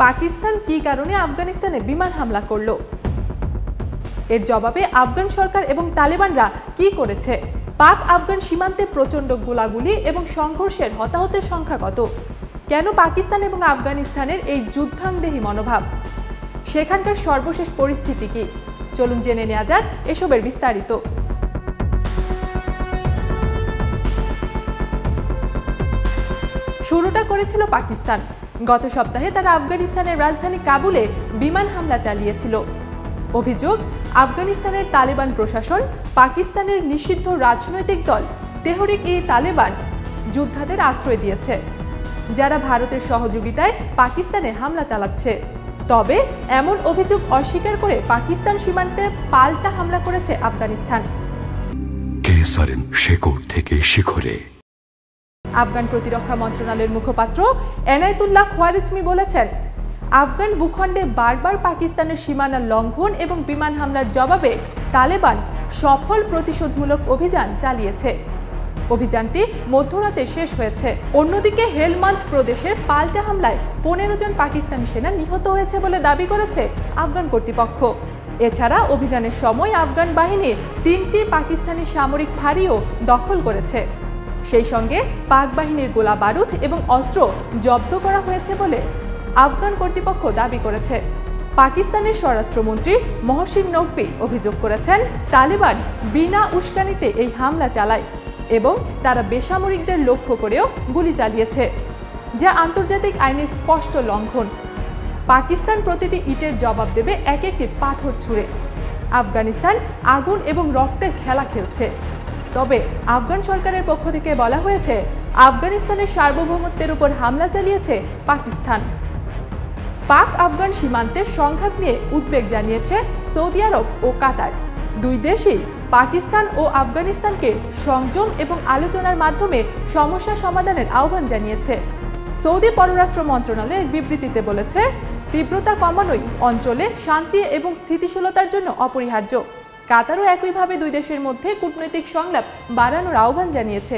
পাকিস্তান কী কারণে আফগানিস্তানে বিমান হামলা করলো? এর জবাবে আফগান সরকার এবং তালেবানরা কি করেছে? পাক আফগান সীমান্তে প্রচণ্ড গোলাগুলি এবং সংঘর্ষের হতাহতের সংখ্যা কত? কেন পাকিস্তান এবং আফগানিস্তানের এই যুদ্ধাংদেহী মনোভাব? সেখানকার সর্বশেষ পরিস্থিতি কি? চলুন জেনে নেওয়া যাক এসবের বিস্তারিত। শুরুটা করেছিল পাকিস্তান। গত সপ্তাহে তারা আফগানিস্তানের রাজধানী কাবুলে বিমান হামলা চালিয়েছিল। অভিযোগ, আফগানিস্তানের তালেবান প্রশাসন পাকিস্তানের নিষিদ্ধ রাজনৈতিক দল তেহরিক-ই-তালেবান যোদ্ধাদের আশ্রয় দিয়েছে, যারা ভারতের সহযোগিতায় পাকিস্তানে হামলা চালাচ্ছে। তবে এমন অভিযোগ অস্বীকার করে পাকিস্তান সীমান্তে পাল্টা হামলা করেছে আফগানিস্তান। থেকে শিখরে আফগান প্রতিরক্ষা মন্ত্রণালয়ের মুখপাত্র এনায়েতুল্লাহ খোয়ারিজমি বলেছেন, আফগান ভূখণ্ডে বারবার পাকিস্তানের সীমানা লঙ্ঘন এবং বিমান হামলার জবাবে তালেবান সফল প্রতিশোধমূলক অভিযান চালিয়েছে। অভিযানটি মধ্যরাতে শেষ হয়েছে। অন্যদিকে হেলমান্দ প্রদেশের পাল্টা হামলায় 15 জন পাকিস্তানি সেনা নিহত হয়েছে বলে দাবি করেছে আফগান কর্তৃপক্ষ। এছাড়া অভিযানের সময় আফগান বাহিনী 3টি পাকিস্তানি সামরিক ফাঁড়িও দখল করেছে। সেই সঙ্গে পাক বাহিনীর গোলা বারুদ এবং অস্ত্র জব্দ করা হয়েছে বলে আফগান কর্তৃপক্ষ দাবি করেছে। পাকিস্তানের স্বরাষ্ট্রমন্ত্রী মহসিন নকভি অভিযোগ করেছেন, তালেবান বিনা উস্কানিতে এই হামলা চালায় এবং তারা বেসামরিকদের লক্ষ্য করেও গুলি চালিয়েছে, যা আন্তর্জাতিক আইনের স্পষ্ট লঙ্ঘন। পাকিস্তান প্রতিটি ইটের জবাব দেবে এক একটি পাথর ছুঁড়ে। আফগানিস্তান আগুন এবং রক্তের খেলা খেলছে। তবে আফগান সরকারের পক্ষ থেকে বলা হয়েছে, আফগানিস্তানের সার্বভৌমত্বের উপর হামলা চালিয়েছে পাকিস্তান। পাক আফগান সীমান্তে সংঘাত নিয়ে উদ্বেগ জানিয়েছে সৌদি আরব ও কাতার। দুই দেশই পাকিস্তান ও আফগানিস্তানকে সংযম এবং আলোচনার মাধ্যমে সমস্যা সমাধানের আহ্বান জানিয়েছে। সৌদি পররাষ্ট্র মন্ত্রণালয় এক বিবৃতিতে বলেছে, তীব্রতা কমানোই অঞ্চলে শান্তি এবং স্থিতিশীলতার জন্য অপরিহার্য। কাতারও একইভাবে দুই দেশের মধ্যে কূটনৈতিক সংলাপ বাড়ানোর আহ্বান জানিয়েছে।